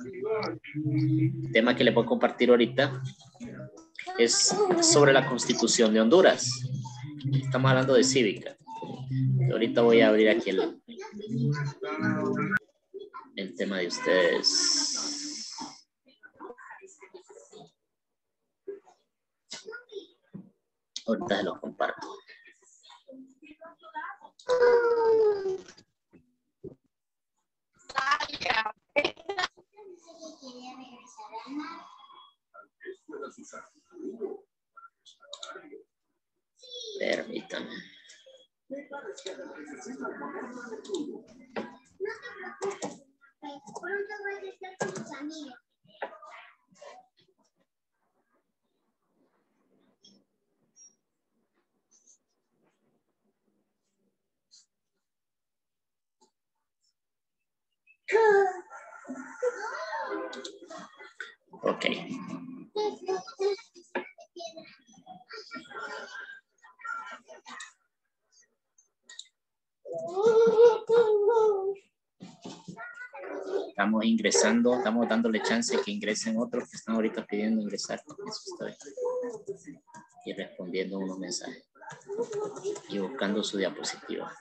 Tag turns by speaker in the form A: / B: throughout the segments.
A: El tema que le voy a compartir ahorita es sobre la Constitución de Honduras. Estamos hablando de cívica. Ahorita voy a abrir aquí el tema de ustedes. Ahorita se los comparto. Permítanme. Ok. Estamos ingresando, estamos dándole chance que ingresen otros que están ahorita pidiendo ingresar. Con eso estoy. Y respondiendo unos mensajes. Y buscando su diapositiva.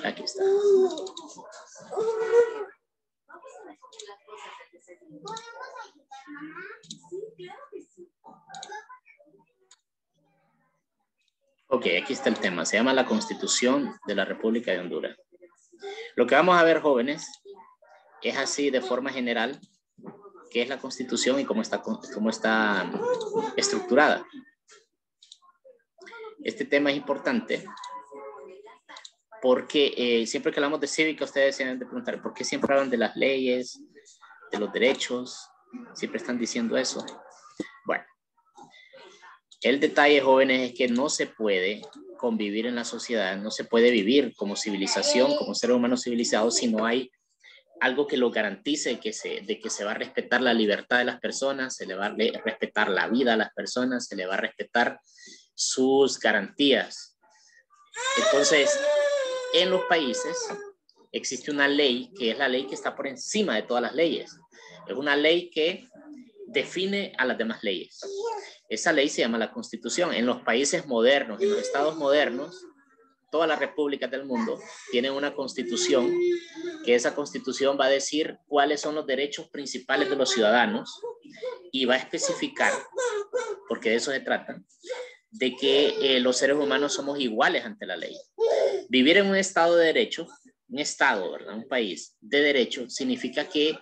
A: Aquí está. Ok, aquí está el tema. Se llama la Constitución de la República de Honduras. Lo que vamos a ver, jóvenes, es así de forma general qué es la Constitución y cómo está estructurada. Este tema es importante porque siempre que hablamos de cívica, ustedes se deben de preguntar, ¿por qué siempre hablan de las leyes, de los derechos? Siempre están diciendo eso. Bueno, el detalle, jóvenes, es que no se puede convivir en la sociedad, no se puede vivir como civilización, como seres humanos civilizados, si no hay algo que lo garantice de que se va a respetar la libertad de las personas, se le va a respetar la vida a las personas, se le va a respetar sus garantías. Entonces, en los países existe una ley que es la ley que está por encima de todas las leyes. Es una ley que define a las demás leyes. Esa ley se llama la Constitución. En los países modernos, en los estados modernos, todas las repúblicas del mundo tienen una constitución, que esa constitución va a decir cuáles son los derechos principales de los ciudadanos y va a especificar, porque de eso se trata, de que los seres humanos somos iguales ante la ley. Vivir en un estado de derecho, un estado, ¿verdad? Un país de derecho, significa que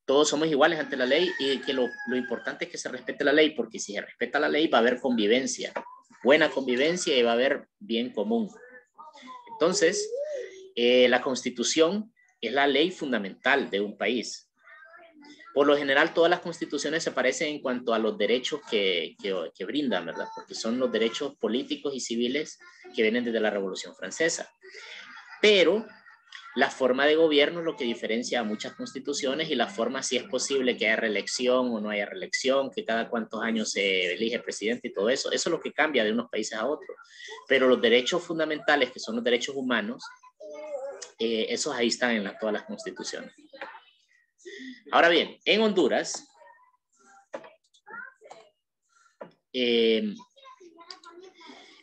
A: todos somos iguales ante la ley y que lo importante es que se respete la ley, porque si se respeta la ley va a haber convivencia, buena convivencia y va a haber bien común. Entonces, la Constitución es la ley fundamental de un país. Por lo general, todas las constituciones se parecen en cuanto a los derechos que brindan, ¿verdad? Porque son los derechos políticos y civiles que vienen desde la Revolución Francesa. Pero la forma de gobierno es lo que diferencia a muchas constituciones y la forma si es posible que haya reelección o no haya reelección, que cada cuántos años se elige presidente y todo eso. Eso es lo que cambia de unos países a otros. Pero los derechos fundamentales, que son los derechos humanos, esos ahí están en todas las constituciones. Ahora bien, en Honduras,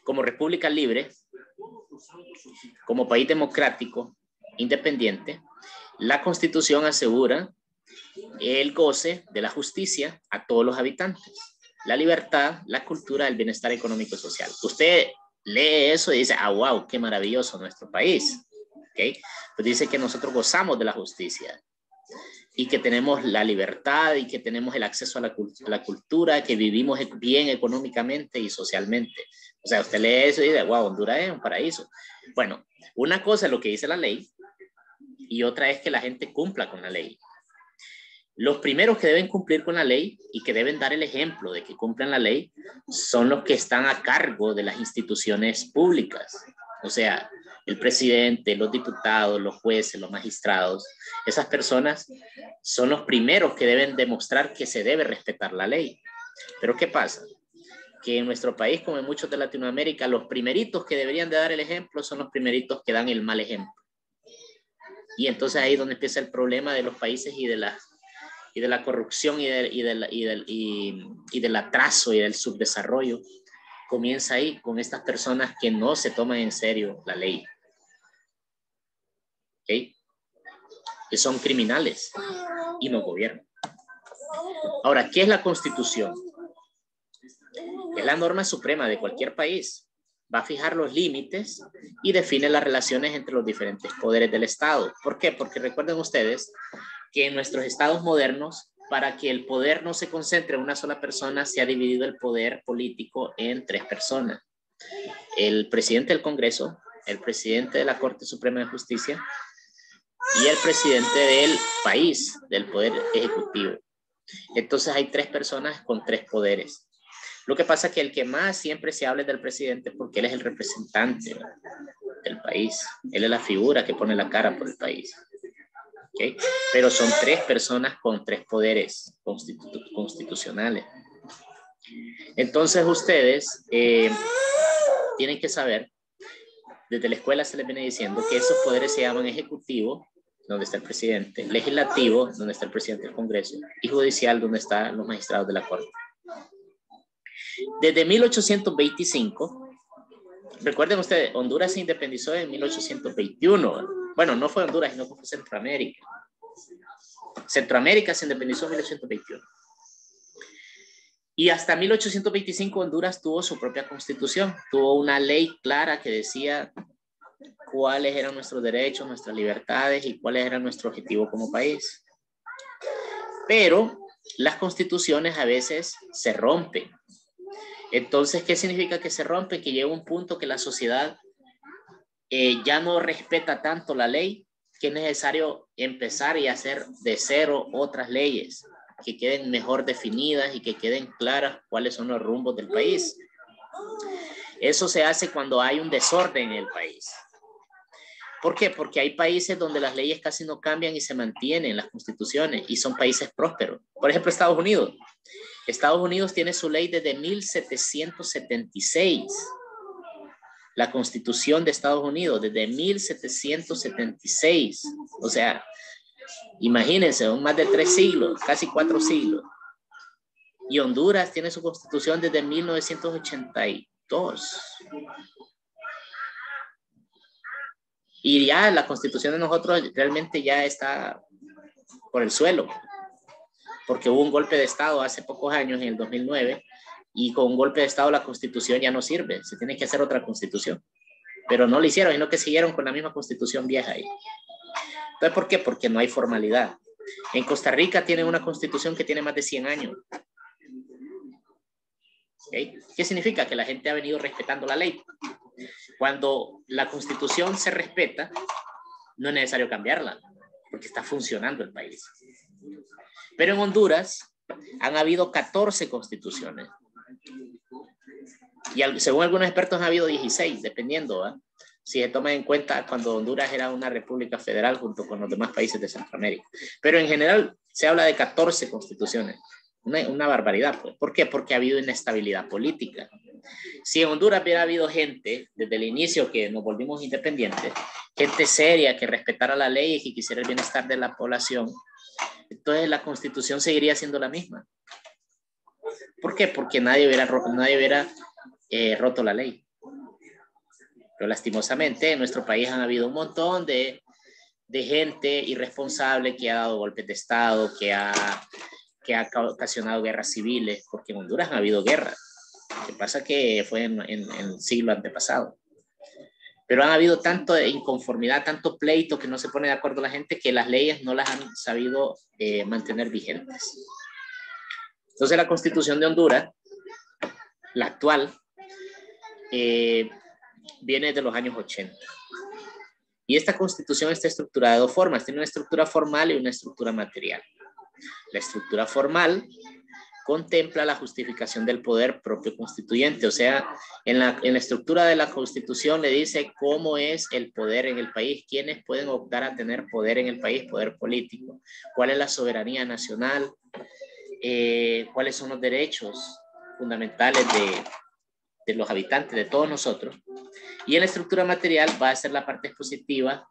A: como república libre, como país democrático, independiente, la Constitución asegura el goce de la justicia a todos los habitantes, la libertad, la cultura, el bienestar económico y social. Usted lee eso y dice, ah, wow, qué maravilloso nuestro país. ¿Okay? Pues dice que nosotros gozamos de la justicia y que tenemos la libertad y que tenemos el acceso a la cultura, que vivimos bien económicamente y socialmente. O sea, usted lee eso y dice, wow, Honduras es un paraíso. Bueno, una cosa es lo que dice la ley y otra es que la gente cumpla con la ley. Los primeros que deben cumplir con la ley y que deben dar el ejemplo de que cumplen la ley son los que están a cargo de las instituciones públicas. O sea, el presidente, los diputados, los jueces, los magistrados. Esas personas son los primeros que deben demostrar que se debe respetar la ley. Pero ¿qué pasa? Que en nuestro país, como en muchos de Latinoamérica, los primeritos que deberían de dar el ejemplo son los primeritos que dan el mal ejemplo. Y entonces ahí es donde empieza el problema de los países y de la corrupción y del atraso y del subdesarrollo. Comienza ahí con estas personas que no se toman en serio la ley. ¿Okay? Que son criminales y no gobiernan. Ahora, ¿qué es la Constitución? Es la norma suprema de cualquier país. Va a fijar los límites y define las relaciones entre los diferentes poderes del Estado. ¿Por qué? Porque recuerden ustedes que en nuestros estados modernos, para que el poder no se concentre en una sola persona, se ha dividido el poder político en 3 personas. El presidente del Congreso, el presidente de la Corte Suprema de Justicia y el presidente del país, del Poder Ejecutivo. Entonces hay 3 personas con 3 poderes. Lo que pasa es que el que más siempre se habla es del presidente porque él es el representante del país. Él es la figura que pone la cara por el país. ¿Okay? Pero son 3 personas con 3 poderes constitucionales. Entonces ustedes tienen que saber, desde la escuela se les viene diciendo que esos poderes se llaman ejecutivo, donde está el presidente, legislativo, donde está el presidente del Congreso, y judicial, donde están los magistrados de la Corte. Desde 1825, recuerden ustedes, Honduras se independizó en 1821. Bueno, no fue Honduras, sino que fue Centroamérica. Centroamérica se independizó en 1821. Y hasta 1825 Honduras tuvo su propia constitución, tuvo una ley clara que decía cuáles eran nuestros derechos, nuestras libertades y cuáles eran nuestro objetivo como país. Pero las constituciones a veces se rompen. Entonces, ¿qué significa que se rompe? Que llega un punto que la sociedad ya no respeta tanto la ley, que es necesario empezar y hacer de cero otras leyes que queden mejor definidas y que queden claras cuáles son los rumbos del país. Eso se hace cuando hay un desorden en el país. ¿Por qué? Porque hay países donde las leyes casi no cambian y se mantienen las constituciones y son países prósperos. Por ejemplo, Estados Unidos. Estados Unidos tiene su ley desde 1776. La Constitución de Estados Unidos desde 1776. O sea, imagínense, son más de 3 siglos, casi 4 siglos. Y Honduras tiene su Constitución desde 1982. Y ya la Constitución de nosotros realmente ya está por el suelo. Porque hubo un golpe de Estado hace pocos años, en el 2009, y con un golpe de Estado la Constitución ya no sirve, se tiene que hacer otra Constitución. Pero no lo hicieron, sino que siguieron con la misma Constitución vieja ahí. Entonces, ¿por qué? Porque no hay formalidad. En Costa Rica tienen una Constitución que tiene más de 100 años. ¿Okay? ¿Qué significa? Que la gente ha venido respetando la ley. Cuando la Constitución se respeta, no es necesario cambiarla, porque está funcionando el país. Pero en Honduras han habido 14 constituciones. Y según algunos expertos han habido 16, dependiendo, ¿eh? Si se toma en cuenta cuando Honduras era una república federal junto con los demás países de Centroamérica. Pero en general se habla de 14 constituciones. Una barbaridad, pues. ¿Por qué? Porque ha habido inestabilidad política. Si en Honduras hubiera habido gente, desde el inicio que nos volvimos independientes, gente seria que respetara la ley y que quisiera el bienestar de la población, entonces la Constitución seguiría siendo la misma. ¿Por qué? Porque nadie hubiera roto la ley. Pero lastimosamente en nuestro país han habido un montón de gente irresponsable que ha dado golpes de Estado, que ha ocasionado guerras civiles, porque en Honduras ha habido guerras. Lo que pasa que fue en el siglo antepasado. Pero han habido tanto de inconformidad, tanto pleito que no se pone de acuerdo la gente, que las leyes no las han sabido mantener vigentes. Entonces la Constitución de Honduras, la actual, viene de los años 80. Y esta Constitución está estructurada de dos formas. Tiene una estructura formal y una estructura material. La estructura formal contempla la justificación del poder propio constituyente. O sea, en la estructura de la Constitución le dice cómo es el poder en el país, quiénes pueden optar a tener poder en el país, poder político, cuál es la soberanía nacional, cuáles son los derechos fundamentales de los habitantes, de todos nosotros. Y en la estructura material va a ser la parte expositiva,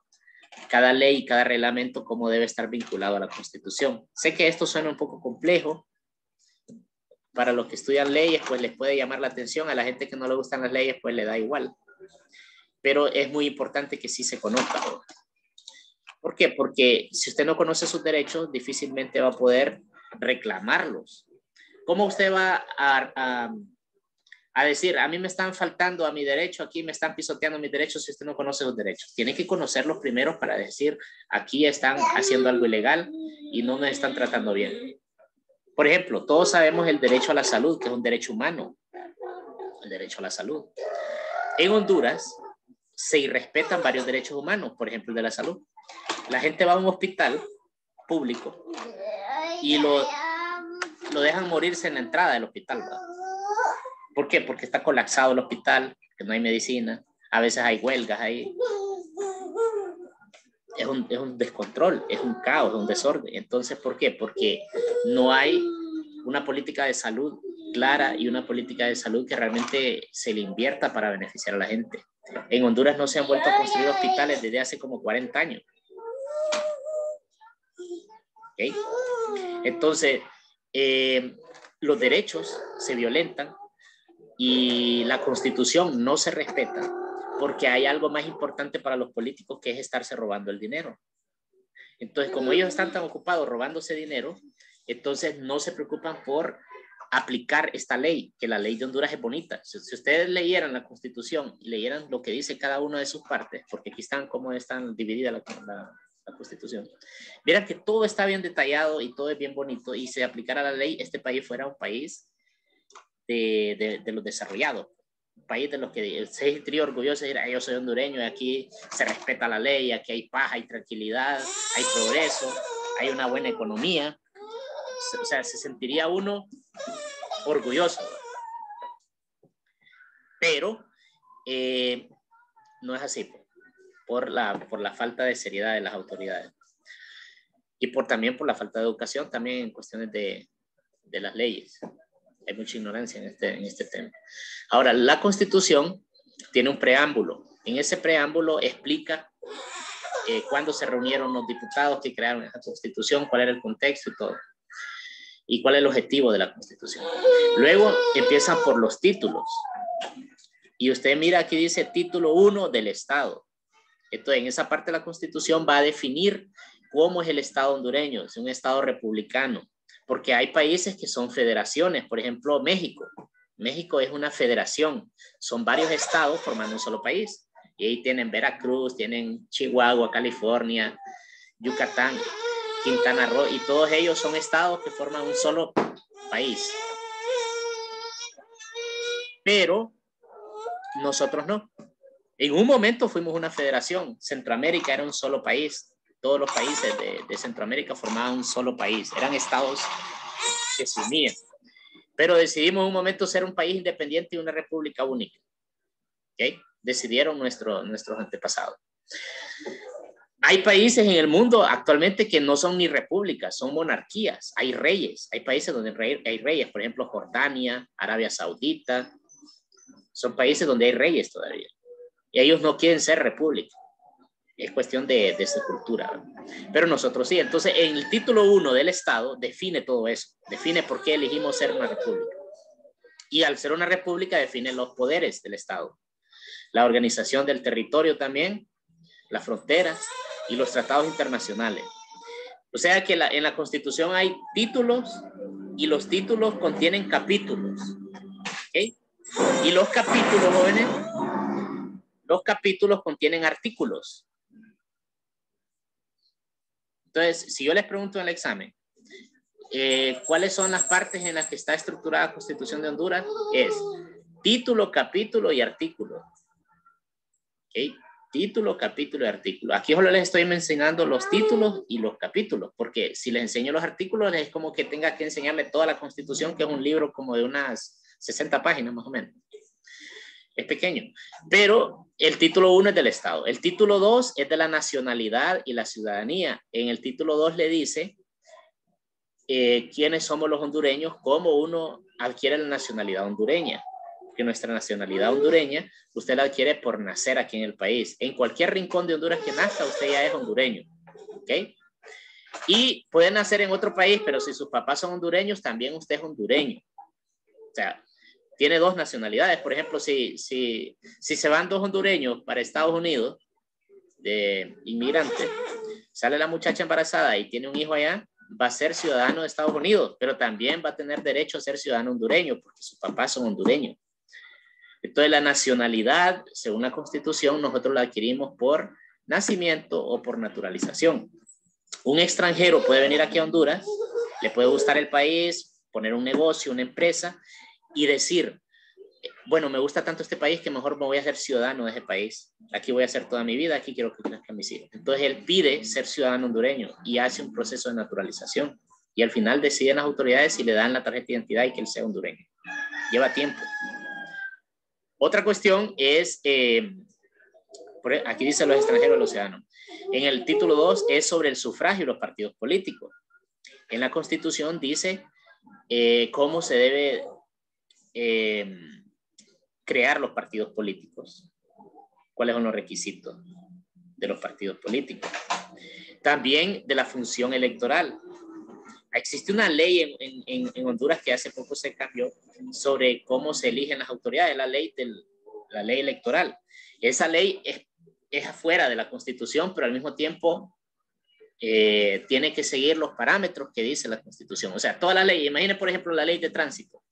A: cada ley y cada reglamento, cómo debe estar vinculado a la Constitución. Sé que esto suena un poco complejo. Para los que estudian leyes, pues les puede llamar la atención. A la gente que no le gustan las leyes, pues le da igual. Pero es muy importante que sí se conozca. ¿Por qué? Porque si usted no conoce sus derechos, difícilmente va a poder reclamarlos. ¿Cómo usted va a decir, a mí me están faltando a mi derecho, aquí me están pisoteando mis derechos si usted no conoce sus derechos? Tiene que conocerlos primero para decir, aquí están haciendo algo ilegal y no me están tratando bien. Por ejemplo, todos sabemos el derecho a la salud, que es un derecho humano, el derecho a la salud. En Honduras se irrespetan varios derechos humanos, por ejemplo, el de la salud. La gente va a un hospital público y lo dejan morirse en la entrada del hospital, ¿verdad? ¿Por qué? Porque está colapsado el hospital, que no hay medicina, a veces hay huelgas ahí. Es un descontrol, es un caos, es un desorden. Entonces, ¿por qué? Porque no hay una política de salud clara y una política de salud que realmente se le invierta para beneficiar a la gente. En Honduras no se han vuelto a construir hospitales desde hace como 40 años. ¿Okay? Entonces, los derechos se violentan y la Constitución no se respeta porque hay algo más importante para los políticos, que es estarse robando el dinero. Entonces, como ellos están tan ocupados robándose dinero, entonces no se preocupan por aplicar esta ley, que la ley de Honduras es bonita. Si ustedes leyeran la Constitución y leyeran lo que dice cada una de sus partes, porque aquí están cómo están divididas la Constitución, verán que todo está bien detallado y todo es bien bonito, y si aplicara la ley, este país fuera un país de los desarrollados, un país de los que se sentiría orgulloso de decir, yo soy hondureño y aquí se respeta la ley, aquí hay paz, hay tranquilidad, hay progreso, hay una buena economía. O sea, se sentiría uno orgulloso. Pero no es así, por la falta de seriedad de las autoridades y también por la falta de educación también en cuestiones de las leyes. Hay mucha ignorancia en este tema. Ahora, la Constitución tiene un preámbulo. En ese preámbulo explica cuándo se reunieron los diputados que crearon esa Constitución, cuál era el contexto y todo, y cuál es el objetivo de la Constitución. Luego empiezan por los títulos. Y usted mira, aquí dice título 1 del Estado. Entonces, en esa parte de la Constitución va a definir cómo es el Estado hondureño. Es un Estado republicano, porque hay países que son federaciones. Por ejemplo, México. México es una federación. Son varios estados formando un solo país. Y ahí tienen Veracruz, tienen Chihuahua, California, Yucatán, Quintana Roo, y todos ellos son estados que forman un solo país. Pero nosotros no. En un momento fuimos una federación. Centroamérica era un solo país. Todos los países de Centroamérica formaban un solo país. Eran estados que se unían. Pero decidimos en un momento ser un país independiente y una república única. ¿Okay? Decidieron nuestros antepasados. Hay países en el mundo actualmente que no son ni repúblicas, son monarquías. Hay reyes. Hay países donde hay reyes. Por ejemplo, Jordania, Arabia Saudita. Son países donde hay reyes todavía. Y ellos no quieren ser república. Es cuestión de su cultura. Pero nosotros sí. Entonces, en el título 1 del Estado define todo eso. Define por qué elegimos ser una república. Y al ser una república define los poderes del Estado. La organización del territorio también, las fronteras y los tratados internacionales. O sea que en la Constitución hay títulos y los títulos contienen capítulos. ¿Okay? Y los capítulos, jóvenes, los capítulos contienen artículos. Entonces, si yo les pregunto en el examen, ¿cuáles son las partes en las que está estructurada la Constitución de Honduras? Es título, capítulo y artículo. ¿Okay? Título, capítulo y artículo. Aquí solo les estoy enseñando los títulos y los capítulos, porque si les enseño los artículos es como que tenga que enseñarle toda la Constitución, que es un libro como de unas 60 páginas más o menos. Es pequeño. Pero el título 1 es del Estado. El título 2 es de la nacionalidad y la ciudadanía. En el título 2 le dice quiénes somos los hondureños, cómo uno adquiere la nacionalidad hondureña. Que nuestra nacionalidad hondureña, usted la adquiere por nacer aquí en el país. En cualquier rincón de Honduras que nazca, usted ya es hondureño. ¿Ok? Y puede nacer en otro país, pero si sus papás son hondureños, también usted es hondureño. O sea, tiene dos nacionalidades. Por ejemplo, si se van dos hondureños para Estados Unidos, de inmigrante, sale la muchacha embarazada y tiene un hijo allá, va a ser ciudadano de Estados Unidos, pero también va a tener derecho a ser ciudadano hondureño, porque sus papás son hondureños. Entonces, la nacionalidad, según la Constitución, nosotros la adquirimos por nacimiento o por naturalización. Un extranjero puede venir aquí a Honduras, le puede gustar el país, poner un negocio, una empresa y decir, bueno, me gusta tanto este país que mejor me voy a hacer ciudadano de ese país. Aquí voy a hacer toda mi vida, aquí quiero que crezcan mis hijos. Entonces, él pide ser ciudadano hondureño y hace un proceso de naturalización. Y al final deciden las autoridades si le dan la tarjeta de identidad y que él sea hondureño. Lleva tiempo. Otra cuestión es, aquí dice los extranjeros, los ciudadanos. En el título 2 es sobre el sufragio y los partidos políticos. En la Constitución dice cómo se debe crear los partidos políticos. ¿Cuáles son los requisitos de los partidos políticos? También de la función electoral. Existe una ley en Honduras que hace poco se cambió sobre cómo se eligen las autoridades, la ley electoral. Esa ley es afuera de la Constitución, pero al mismo tiempo tiene que seguir los parámetros que dice la Constitución. O sea, toda la ley, imaginen por ejemplo la ley de tránsito.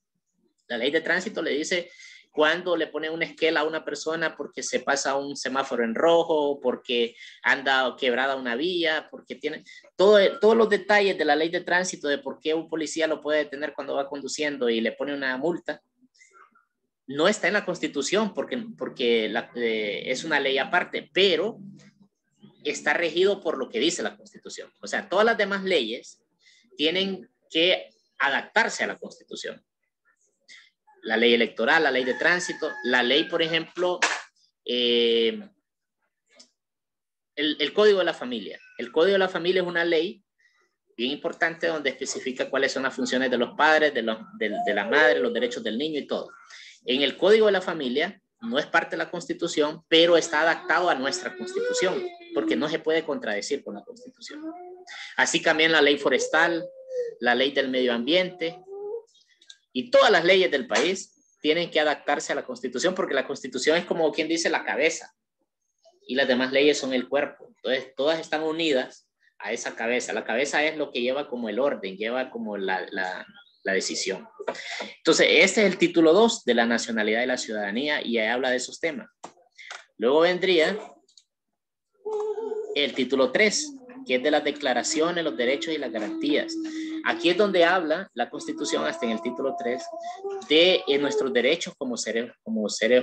A: La ley de tránsito le dice cuando le pone una esquela a una persona porque se pasa un semáforo en rojo, porque anda quebrada una vía, porque tiene todos los detalles de la ley de tránsito de por qué un policía lo puede detener cuando va conduciendo y le pone una multa. No está en la Constitución porque es una ley aparte, pero está regido por lo que dice la Constitución. O sea, todas las demás leyes tienen que adaptarse a la Constitución. La ley electoral, la ley de tránsito, la ley, por ejemplo, el Código de la Familia. El Código de la Familia es una ley bien importante donde especifica cuáles son las funciones de los padres, de la madre, los derechos del niño y todo. En el Código de la Familia no es parte de la Constitución, pero está adaptado a nuestra Constitución, porque no se puede contradecir con la Constitución. Así también la ley forestal, la ley del medio ambiente, y todas las leyes del país tienen que adaptarse a la Constitución porque la Constitución es como quien dice la cabeza y las demás leyes son el cuerpo. Entonces, todas están unidas a esa cabeza. La cabeza es lo que lleva como el orden, lleva como la decisión. Entonces, este es el título 2 de la nacionalidad y la ciudadanía y ahí habla de esos temas. Luego vendría el título 3, que es de las declaraciones, los derechos y las garantías. Aquí es donde habla la Constitución, hasta en el título 3, de nuestros derechos como seres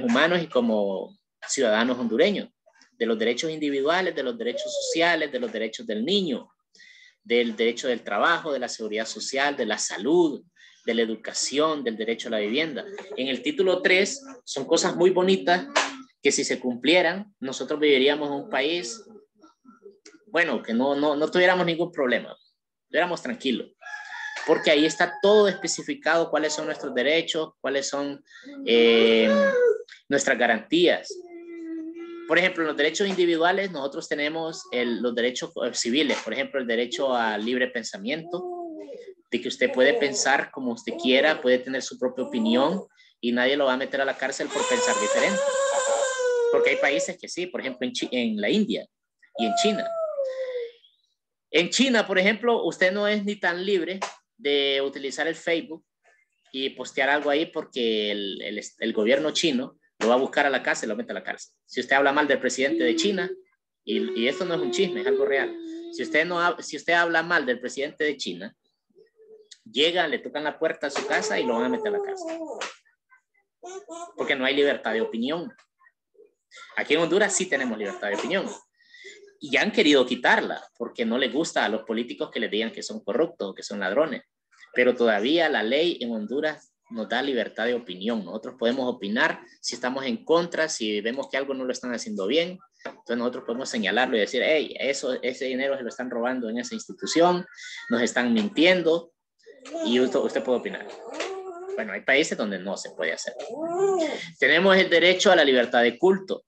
A: humanos y como ciudadanos hondureños, de los derechos individuales, de los derechos sociales, de los derechos del niño, del derecho del trabajo, de la seguridad social, de la salud, de la educación, del derecho a la vivienda. En el título 3 son cosas muy bonitas que si se cumplieran, nosotros viviríamos en un país, bueno, que no tuviéramos ningún problema, estuviéramos tranquilos. Porque ahí está todo especificado, cuáles son nuestros derechos, cuáles son nuestras garantías. Por ejemplo, en los derechos individuales, nosotros tenemos los derechos civiles, por ejemplo, el derecho al libre pensamiento, de que usted puede pensar como usted quiera, puede tener su propia opinión y nadie lo va a meter a la cárcel por pensar diferente. Porque hay países que sí, por ejemplo, en la India y en China. En China, por ejemplo, usted no es ni tan libre de utilizar el Facebook y postear algo ahí porque el gobierno chino lo va a buscar a la cárcel y lo mete a la cárcel. Si usted habla mal del presidente de China, y esto no es un chisme, es algo real. Si usted habla mal del presidente de China, llegan, le tocan la puerta a su casa y lo van a meter a la cárcel. Porque no hay libertad de opinión. Aquí en Honduras sí tenemos libertad de opinión. Y ya han querido quitarla porque no les gusta a los políticos que les digan que son corruptos o que son ladrones. Pero todavía la ley en Honduras nos da libertad de opinión. Nosotros podemos opinar si estamos en contra, si vemos que algo no lo están haciendo bien. Entonces nosotros podemos señalarlo y decir, hey, ese dinero se lo están robando en esa institución, nos están mintiendo y usted puede opinar. Bueno, hay países donde no se puede hacer. Tenemos el derecho a la libertad de culto.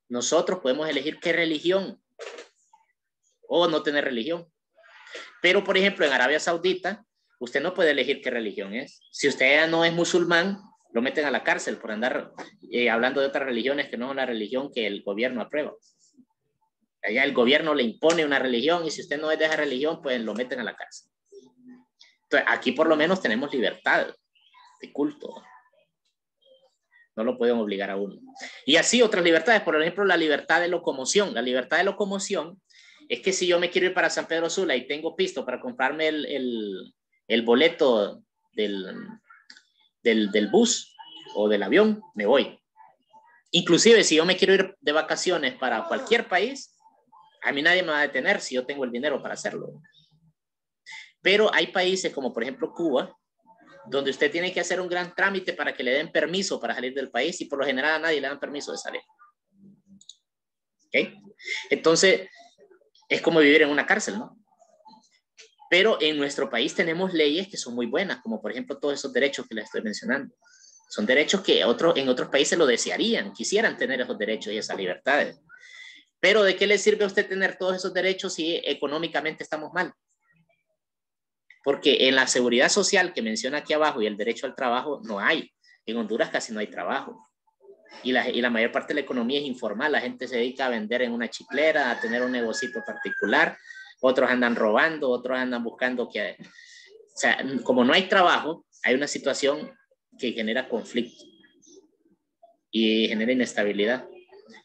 A: Nosotros podemos elegir qué religión o no tener religión. Pero, por ejemplo, en Arabia Saudita, usted no puede elegir qué religión es. Si usted no es musulmán, lo meten a la cárcel por andar hablando de otras religiones que no es la religión que el gobierno aprueba. Allá el gobierno le impone una religión y si usted no es de esa religión, pues lo meten a la cárcel. Entonces, aquí por lo menos tenemos libertad de culto. No lo pueden obligar a uno. Y así otras libertades, por ejemplo, la libertad de locomoción. La libertad de locomoción es que si yo me quiero ir para San Pedro Sula y tengo pisto para comprarme el boleto del bus o del avión, me voy. Inclusive si yo me quiero ir de vacaciones para cualquier país, a mí nadie me va a detener si yo tengo el dinero para hacerlo. Pero hay países como por ejemplo Cuba, donde usted tiene que hacer un gran trámite para que le den permiso para salir del país y por lo general a nadie le dan permiso de salir. ¿Okay? Entonces, es como vivir en una cárcel, ¿no? Pero en nuestro país tenemos leyes que son muy buenas, como por ejemplo todos esos derechos que les estoy mencionando. Son derechos que en otros países lo desearían, quisieran tener esos derechos y esas libertades. Pero ¿de qué le sirve a usted tener todos esos derechos si económicamente estamos mal? Porque en la seguridad social que menciona aquí abajo y el derecho al trabajo no hay. En Honduras casi no hay trabajo. Y la mayor parte de la economía es informal. La gente se dedica a vender en una chiclera, a tener un negocito particular. Otros andan robando, otros andan buscando que... O sea, como no hay trabajo, hay una situación que genera conflicto y genera inestabilidad.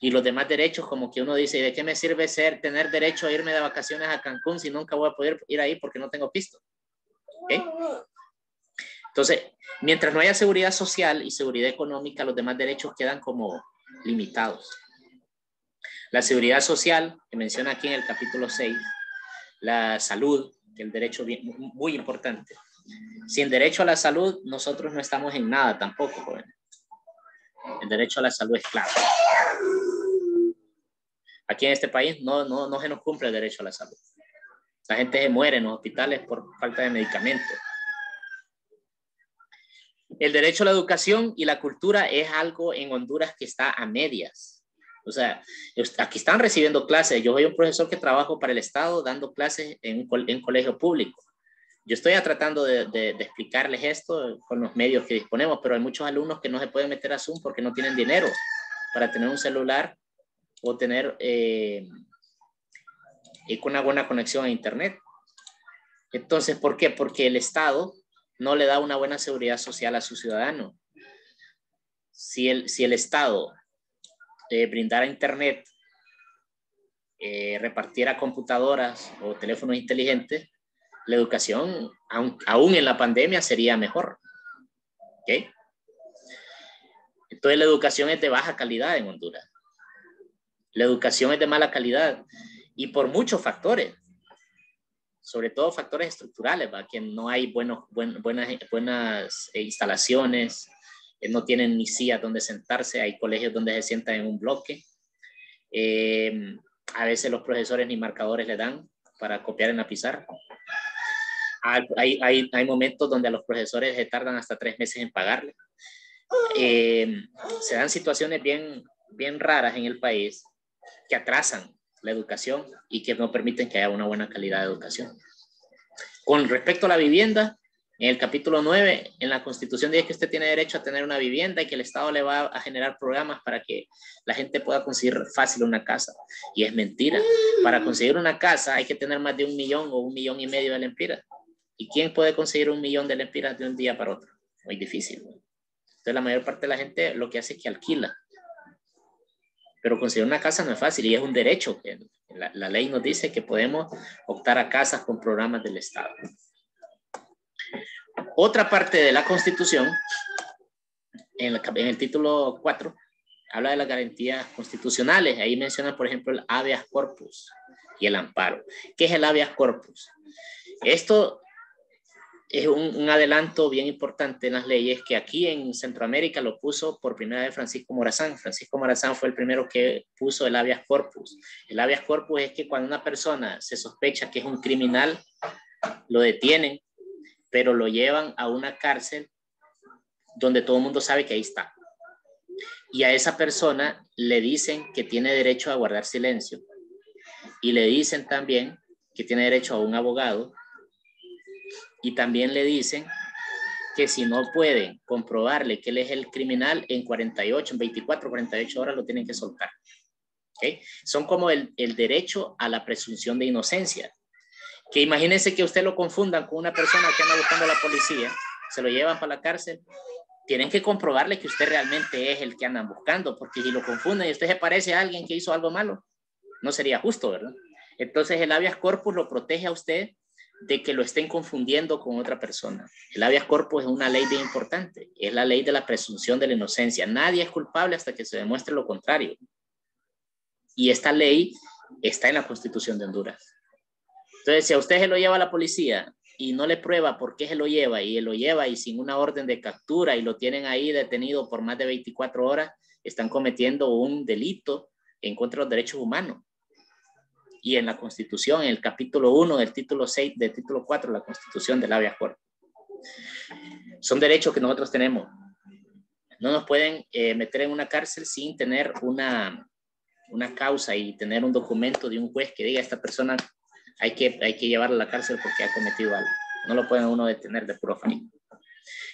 A: Y los demás derechos, como que uno dice, ¿de qué me sirve tener derecho a irme de vacaciones a Cancún si nunca voy a poder ir ahí porque no tengo pisto? ¿Okay? Entonces, mientras no haya seguridad social y seguridad económica, los demás derechos quedan como limitados. La seguridad social, que menciona aquí en el capítulo 6, la salud, que es el derecho muy importante. Sin derecho a la salud, nosotros no estamos en nada tampoco, jóvenes. El derecho a la salud es clave. Aquí en este país no se nos cumple el derecho a la salud. La gente se muere en los hospitales por falta de medicamentos. El derecho a la educación y la cultura es algo en Honduras que está a medias. O sea, aquí están recibiendo clases. Yo soy un profesor que trabajo para el Estado dando clases en colegio público. Yo estoy tratando de explicarles esto con los medios que disponemos, pero hay muchos alumnos que no se pueden meter a Zoom porque no tienen dinero para tener un celular o tener una buena conexión a Internet. Entonces, ¿por qué? Porque el Estado no le da una buena seguridad social a sus ciudadanos. Si el Estado brindara Internet, repartiera computadoras o teléfonos inteligentes, la educación, aún en la pandemia, sería mejor. ¿Okay? Entonces, la educación es de baja calidad en Honduras. La educación es de mala calidad y por muchos factores. Sobre todo factores estructurales, ¿va? Que no hay buenas instalaciones, no tienen ni sillas donde sentarse, hay colegios donde se sientan en un bloque. A veces los profesores ni marcadores le dan para copiar en la pizarra. Hay momentos donde a los profesores se tardan hasta 3 meses en pagarle. Se dan situaciones bien raras en el país que atrasan la educación y que no permiten que haya una buena calidad de educación. Con respecto a la vivienda, en el capítulo 9, en la Constitución dice que usted tiene derecho a tener una vivienda y que el Estado le va a generar programas para que la gente pueda conseguir fácil una casa. Y es mentira. Para conseguir una casa hay que tener más de 1 millón o 1,5 millones de lempiras. ¿Y quién puede conseguir 1 millón de lempiras de un día para otro? Muy difícil. Entonces la mayor parte de la gente lo que hace es que alquila. Pero conseguir una casa no es fácil y es un derecho. La ley nos dice que podemos optar a casas con programas del Estado. Otra parte de la Constitución, en el título 4, habla de las garantías constitucionales. Ahí menciona, por ejemplo, el habeas corpus y el amparo. ¿Qué es el habeas corpus? Esto es un adelanto bien importante en las leyes que aquí en Centroamérica lo puso por primera vez Francisco Morazán. Francisco Morazán fue el primero que puso el habeas corpus. El habeas corpus es que cuando una persona se sospecha que es un criminal, lo detienen, pero lo llevan a una cárcel donde todo el mundo sabe que ahí está. Y a esa persona le dicen que tiene derecho a guardar silencio. Y le dicen también que tiene derecho a un abogado. Y también le dicen que si no pueden comprobarle que él es el criminal, en 24, 48 horas lo tienen que soltar. ¿Okay? Son como el derecho a la presunción de inocencia. Que imagínense que usted lo confundan con una persona que anda buscando a la policía, se lo llevan para la cárcel, tienen que comprobarle que usted realmente es el que andan buscando, porque si lo confunden y usted se parece a alguien que hizo algo malo, no sería justo, ¿verdad? Entonces el habeas corpus lo protege a usted de que lo estén confundiendo con otra persona. El habeas corpus es una ley bien importante, es la ley de la presunción de la inocencia. Nadie es culpable hasta que se demuestre lo contrario. Y esta ley está en la Constitución de Honduras. Entonces, si a usted se lo lleva a la policía y no le prueba por qué se lo lleva y sin una orden de captura y lo tienen ahí detenido por más de 24 horas, están cometiendo un delito en contra de los derechos humanos. Y en la Constitución, en el capítulo 1 del título 6, del título 4 de la Constitución del habeas corpus. Son derechos que nosotros tenemos. No nos pueden meter en una cárcel sin tener una causa y tener un documento de un juez que diga a esta persona hay que llevarla a la cárcel porque ha cometido algo. No lo pueden uno detener de puro afán.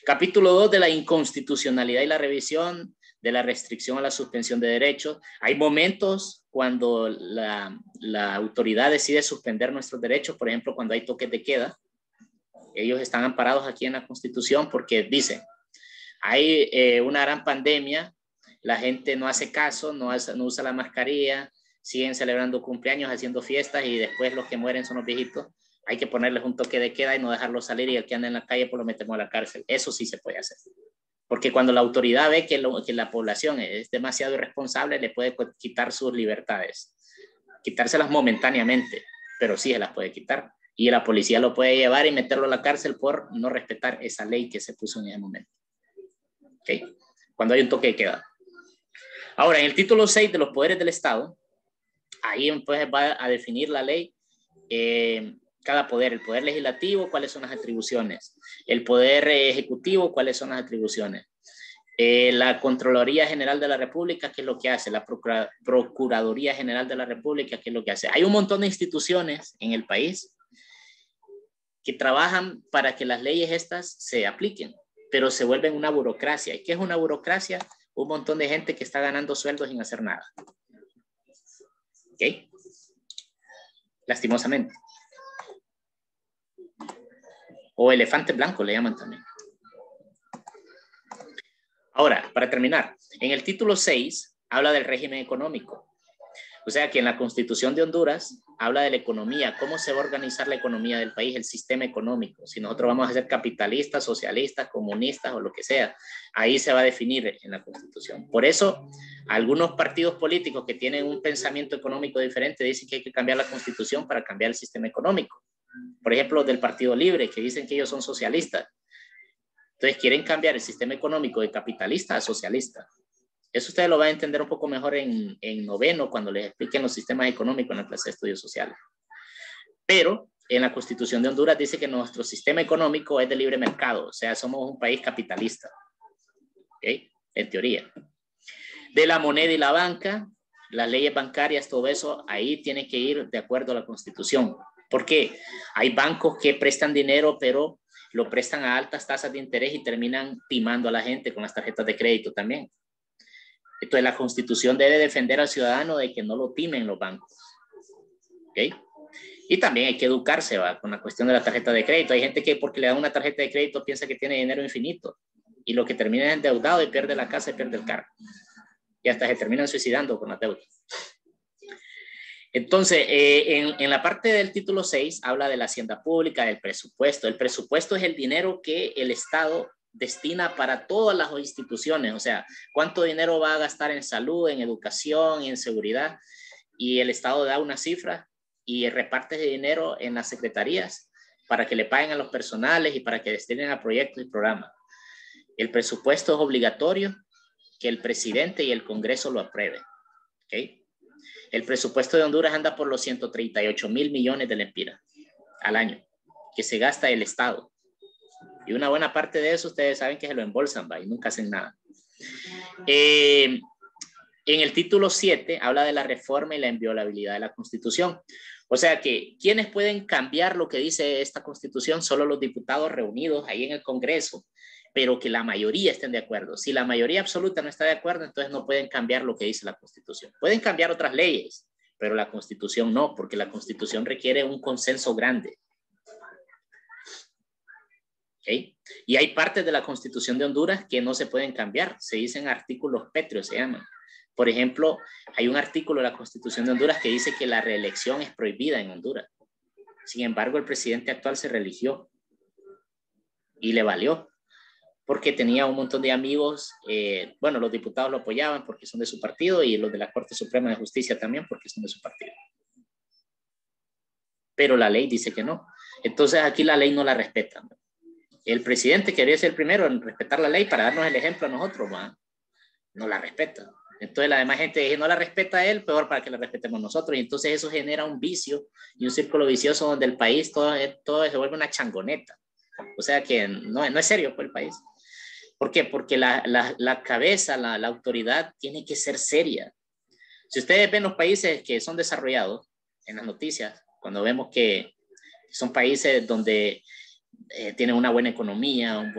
A: Capítulo 2 de la inconstitucionalidad y la revisión de la restricción a la suspensión de derechos. Hay momentos cuando la autoridad decide suspender nuestros derechos, por ejemplo, cuando hay toques de queda. Ellos están amparados aquí en la Constitución porque dicen, hay una gran pandemia, la gente no hace caso, no usa la mascarilla, siguen celebrando cumpleaños, haciendo fiestas y después los que mueren son los viejitos. Hay que ponerles un toque de queda y no dejarlos salir y el que anda en la calle pues lo metemos a la cárcel. Eso sí se puede hacer. Porque cuando la autoridad ve que la población es demasiado irresponsable, le puede quitar sus libertades. Quitárselas momentáneamente, pero sí se las puede quitar. Y la policía lo puede llevar y meterlo a la cárcel por no respetar esa ley que se puso en ese momento. ¿Okay? Cuando hay un toque de queda. Ahora, en el título 6 de los poderes del Estado, ahí pues va a definir la ley cada poder, el poder legislativo, cuáles son las atribuciones, el poder ejecutivo, cuáles son las atribuciones, la Contraloría General de la República, qué es lo que hace, la Procuraduría General de la República, qué es lo que hace. Hay un montón de instituciones en el país que trabajan para que las leyes estas se apliquen, pero se vuelven una burocracia. ¿Y qué es una burocracia? Un montón de gente que está ganando sueldos sin hacer nada. ¿Ok? Lastimosamente. O elefante blanco le llaman también. Ahora, para terminar, en el título 6 habla del régimen económico. O sea que en la Constitución de Honduras habla de la economía, cómo se va a organizar la economía del país, el sistema económico. Si nosotros vamos a ser capitalistas, socialistas, comunistas o lo que sea, ahí se va a definir en la Constitución. Por eso, algunos partidos políticos que tienen un pensamiento económico diferente dicen que hay que cambiar la Constitución para cambiar el sistema económico. Por ejemplo, los del Partido Libre, que dicen que ellos son socialistas. Entonces, quieren cambiar el sistema económico de capitalista a socialista. Eso ustedes lo van a entender un poco mejor en noveno, cuando les expliquen los sistemas económicos en la clase de estudios sociales. Pero en la Constitución de Honduras dice que nuestro sistema económico es de libre mercado, o sea, somos un país capitalista. ¿Okay? En teoría. De la moneda y la banca, las leyes bancarias, todo eso, ahí tiene que ir de acuerdo a la Constitución. ¿Por qué? Hay bancos que prestan dinero, pero lo prestan a altas tasas de interés y terminan timando a la gente con las tarjetas de crédito también. Entonces la Constitución debe defender al ciudadano de que no lo timen los bancos. ¿Okay? Y también hay que educarse, ¿va? Con la cuestión de la tarjeta de crédito. Hay gente que porque le dan una tarjeta de crédito piensa que tiene dinero infinito y lo que termina es endeudado y pierde la casa y pierde el carro. Y hasta se terminan suicidando con la deuda. Entonces, en la parte del título 6 habla de la hacienda pública, del presupuesto. El presupuesto es el dinero que el Estado destina para todas las instituciones, o sea, cuánto dinero va a gastar en salud, en educación, en seguridad, y el Estado da una cifra y reparte ese dinero en las secretarías para que le paguen a los personales y para que destinen a proyectos y programas. El presupuesto es obligatorio que el presidente y el Congreso lo aprueben. ¿Okay? El presupuesto de Honduras anda por los 138,000 millones de lempiras al año, que se gasta el Estado. Y una buena parte de eso ustedes saben que se lo embolsan, ¿va? Y nunca hacen nada. En el título 7 habla de la reforma y la inviolabilidad de la Constitución. O sea que, ¿quiénes pueden cambiar lo que dice esta Constitución? Solo los diputados reunidos ahí en el Congreso, pero que la mayoría estén de acuerdo. Si la mayoría absoluta no está de acuerdo, entonces no pueden cambiar lo que dice la Constitución. Pueden cambiar otras leyes, pero la Constitución no, porque la Constitución requiere un consenso grande. ¿Okay? Y hay partes de la Constitución de Honduras que no se pueden cambiar. Se dicen artículos pétreos, se llaman. Por ejemplo, hay un artículo de la Constitución de Honduras que dice que la reelección es prohibida en Honduras. Sin embargo, el presidente actual se reeligió y le valió, porque tenía un montón de amigos. Bueno, los diputados lo apoyaban porque son de su partido y los de la Corte Suprema de Justicia también porque son de su partido. Pero la ley dice que no. Entonces aquí la ley no la respetan. El presidente quería ser el primero en respetar la ley para darnos el ejemplo a nosotros, ¿va? No la respeta. Entonces la demás gente no la respeta a él, peor para que la respetemos nosotros. Y entonces eso genera un vicio y un círculo vicioso donde el país todo se vuelve una changoneta. O sea que no es serio pues, el país. ¿Por qué? Porque la cabeza, la autoridad tiene que ser seria. Si ustedes ven los países que son desarrollados en las noticias, cuando vemos que son países donde tienen una buena economía, un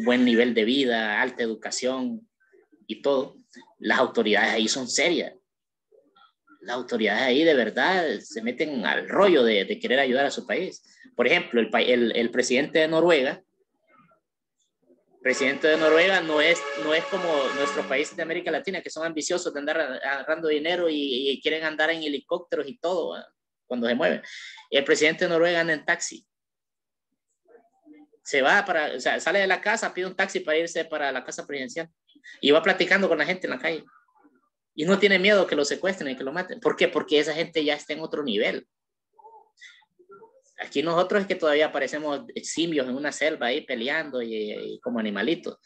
A: buen nivel de vida, alta educación y todo, las autoridades ahí son serias. Las autoridades ahí de verdad se meten al rollo de querer ayudar a su país. Por ejemplo, el presidente de Noruega no es como nuestros países de América Latina, que son ambiciosos de andar agarrando dinero y quieren andar en helicópteros y todo, ¿eh? Cuando se mueven. El presidente de Noruega anda en taxi. O sea, sale de la casa, pide un taxi para irse para la casa presidencial y va platicando con la gente en la calle. Y no tiene miedo que lo secuestren y que lo maten. ¿Por qué? Porque esa gente ya está en otro nivel. Aquí nosotros es que todavía parecemos simios en una selva ahí peleando y como animalitos.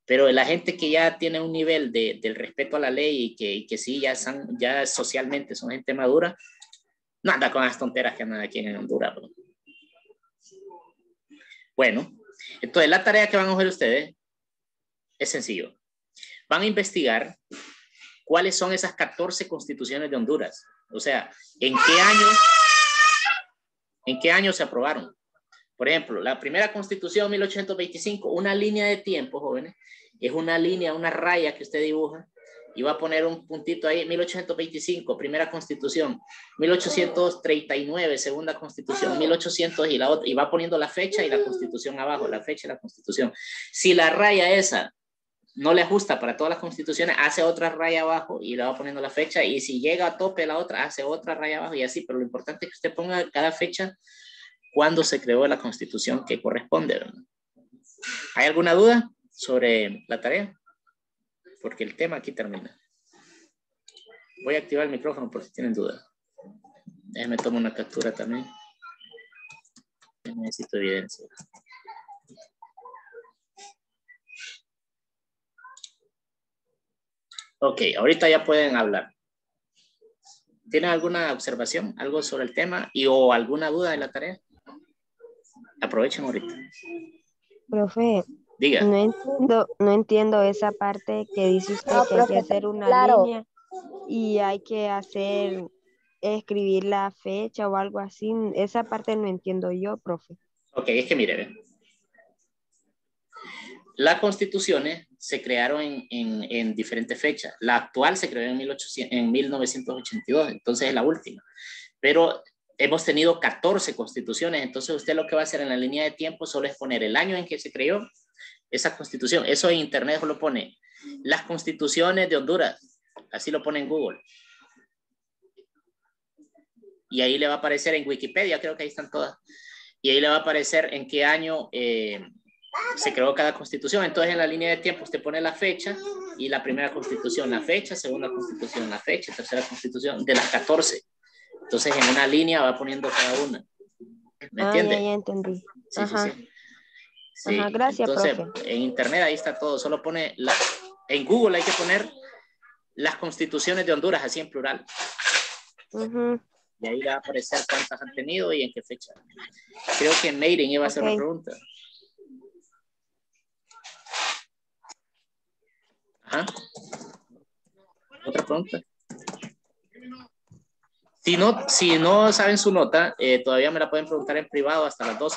A: Pero la gente que ya tiene un nivel del respeto a la ley y que sí, ya socialmente son gente madura, no anda con las tonteras que andan aquí en Honduras. Bro. Bueno, entonces la tarea que van a hacer ustedes es sencillo. Van a investigar cuáles son esas 14 constituciones de Honduras. O sea, ¿en qué año se aprobaron? Por ejemplo, la primera constitución, 1825, una línea de tiempo, jóvenes, es una línea, una raya que usted dibuja y va a poner un puntito ahí, 1825, primera constitución, 1839, segunda constitución, 1800 y la otra, y va poniendo la fecha y la constitución abajo, la fecha y la constitución. Si la raya esa no le ajusta para todas las constituciones, hace otra raya abajo y le va poniendo la fecha, y si llega a tope la otra, hace otra raya abajo y así, pero lo importante es que usted ponga cada fecha cuando se creó la constitución que corresponde, ¿verdad? ¿Hay alguna duda sobre la tarea? Porque el tema aquí termina. Voy a activar el micrófono por si tienen dudas. Déjenme tomar una captura también. Necesito evidencia. Ok, ahorita ya pueden hablar. ¿Tienen alguna observación, algo sobre el tema o alguna duda de la tarea? Aprovechen ahorita.
B: Profe,
A: Diga.
B: no entiendo esa parte que dice usted
C: No,
B: que hay que
C: profe,
B: hacer una
C: claro.
B: línea y hay que escribir la fecha o algo así. Esa parte no entiendo yo, profe.
A: Ok, es que mire, las constituciones se crearon en diferentes fechas. La actual se creó en 1982, entonces es la última. Pero hemos tenido 14 constituciones, entonces usted lo que va a hacer en la línea de tiempo solo es poner el año en que se creó esa constitución. Eso en internet lo pone las constituciones de Honduras, así lo pone en Google. Y ahí le va a aparecer en Wikipedia, creo que ahí están todas. Y ahí le va a aparecer en qué año se creó cada constitución. Entonces en la línea de tiempo usted pone la fecha y la primera constitución, la fecha, segunda constitución, la fecha, tercera constitución, de las 14. Entonces en una línea va poniendo cada una. ¿Me entiende?
B: Ya entendí.
A: Sí,
B: Ajá.
A: sí. Sí,
B: Ajá, gracias,
A: entonces
B: profe.
A: en internet ahí está todo, solo pone, en Google hay que poner las constituciones de Honduras, así en plural.
B: Ujú.
A: Y ahí va a aparecer cuántas han tenido y en qué fecha. Creo que Mayrin iba a hacer una pregunta. Ajá. Otra pregunta. Si no saben su nota, todavía me la pueden preguntar en privado hasta las 12.